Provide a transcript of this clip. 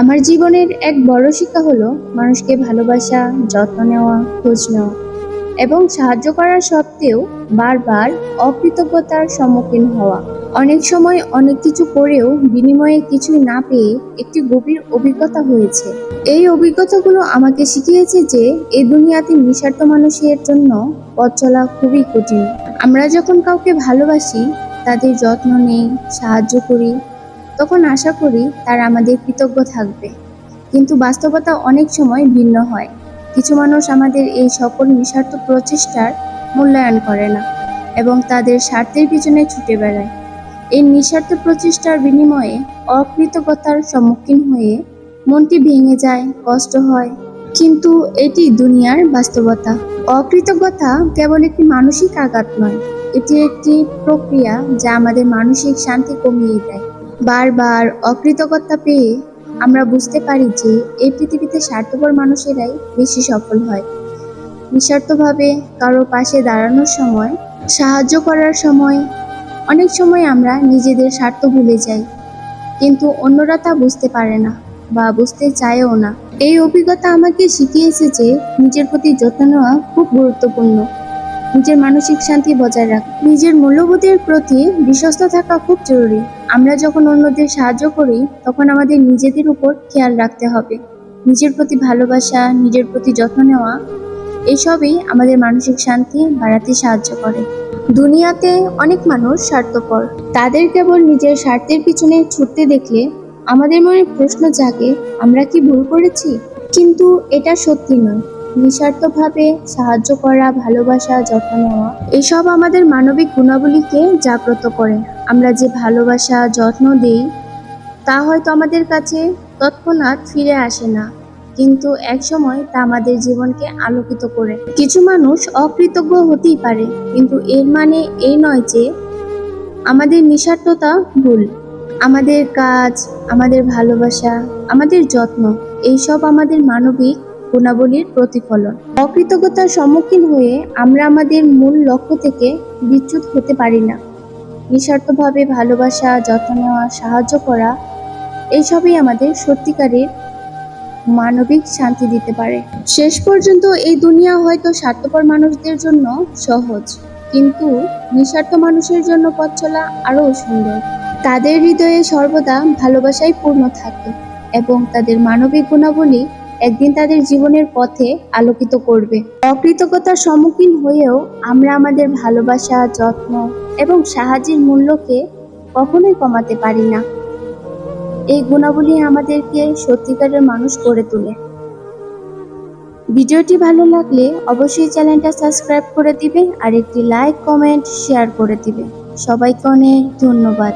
আমার জীবনের এক বড় শিক্ষা হলো মানুষকে ভালোবাসা, যত্ন নেওয়া, খোঁজ নেওয়া এবং সাহায্য করার সত্ত্বেও বারবার অকৃতজ্ঞতার সম্মুখীন হওয়া। অনেক সময় অনেক কিছু করেও বিনিময়ে কিছুই না পেয়ে একটি গভীর অভিজ্ঞতা হয়েছে। এই অভিজ্ঞতাগুলো আমাকে শিখিয়েছে যে এই দুনিয়াতে নিঃস্বার্থ মানুষের জন্য পথ চলা খুবই কঠিন। আমরা যখন কাউকে ভালোবাসি, তাদের যত্ন নেই, সাহায্য করি, তখন আশা করি তারা আমাদের কৃতজ্ঞ থাকবে। কিন্তু বাস্তবতা অনেক সময় ভিন্ন হয়। কিছু মানুষ আমাদের এই সকল নিঃস্বার্থ প্রচেষ্টার মূল্যায়ন করে না এবং তাদের স্বার্থের পিছনে ছুটে বেড়ায়। এই নিঃস্বার্থ প্রচেষ্টার বিনিময়ে অকৃতজ্ঞতার সম্মুখীন হয়ে মনটি ভেঙে যায়, কষ্ট হয়। কিন্তু এটি দুনিয়ার বাস্তবতা। অকৃতজ্ঞতা কেবল একটি মানসিক আঘাত নয়, এটি একটি প্রক্রিয়া যা আমাদের মানসিক শান্তি কমিয়ে দেয়। বারবার অকৃতজ্ঞতা পেয়ে আমরা বুঝতে পারি যে এই পৃথিবীতে স্বার্থপর মানুষেরাই বেশি সফল হয়। নিঃস্বার্থভাবে কারো পাশে দাঁড়ানোর সময়, সাহায্য করার সময় অনেক সময় আমরা নিজেদের স্বার্থ ভুলে যাই, কিন্তু অন্যরা তা বুঝতে পারে না বা বুঝতে চায়ও না। এই অভিজ্ঞতা আমাকে শিখিয়েছে যে নিজের প্রতি যত্ন নেওয়া খুব গুরুত্বপূর্ণ। নিজের মানসিক শান্তি বজায় রাখা, নিজের মূল্যবোধের প্রতি বিশ্বস্ত থাকা খুব জরুরি। আমরা যখন অন্যদের সাহায্য করি, তখন আমাদের নিজেদের উপর খেয়াল রাখতে হবে। নিজের প্রতি ভালোবাসা, নিজের প্রতি যত্ন নেওয়া, এসবই আমাদের মানসিক শান্তি বাড়াতে সাহায্য করে। দুনিয়াতে অনেক মানুষ স্বার্থপর। তাদের কেবল নিজের স্বার্থের পিছনে ছুটতে দেখলে আমাদের মনে প্রশ্ন জাগে, আমরা কি ভুল করেছি? কিন্তু এটা সত্যি নয়। নিঃস্বার্থভাবে সাহায্য করা, ভালোবাসা, যত্ন নেওয়া, এসব আমাদের মানবিক গুণাবলীকে জাগ্রত করে। আমরা যে ভালোবাসা, যত্ন দেই, তা হয়তো আমাদের কাছে তৎক্ষণাৎ ফিরে আসে না, কিন্তু একসময় তা আমাদের জীবনকে আলোকিত করে। কিছু মানুষ অকৃতজ্ঞ হতেই পারে, কিন্তু এর মানে এই নয় যে আমাদের নিঃস্বার্থতা ভুল। আমাদের কাজ, আমাদের ভালোবাসা, আমাদের যত্ন, এইসব আমাদের মানবিক গুণাবলীর প্রতিফলন। অকৃতজ্ঞতার সম্মুখীন হয়ে আমরা আমাদের মূল লক্ষ্য থেকে বিচ্যুত হতে পারি না। নিঃস্বার্থভাবে ভালোবাসা, যত্ন নেওয়া, সাহায্য করা, এইসবই আমাদের সত্যিকারের মানবিক শান্তি দিতে পারে। শেষ পর্যন্ত এই দুনিয়া হয়তো স্বার্থপর মানুষদের জন্য সহজ, কিন্তু নিঃস্বার্থ মানুষের জন্য পথ চলা আরও সুন্দর। তাদের হৃদয়ে সর্বদা ভালোবাসায় পূর্ণ থাকে এবং তাদের মানবিক গুণাবলী একদিন তাদের জীবনের পথে আলোকিত করবে। অকৃতজ্ঞতার সম্মুখীন হয়েও আমরা আমাদের ভালোবাসা, যত্ন এবং সাহায্যের মূল্যকে কখনোই কমাতে পারি না। এই গুণাবলী আমাদেরকে সত্যিকারের মানুষ করে তোলে। ভিডিওটি ভালো লাগলে অবশ্যই চ্যানেলটা সাবস্ক্রাইব করে দিবে আর একটি লাইক, কমেন্ট, শেয়ার করে দিবে। সবাইকে অনেক ধন্যবাদ।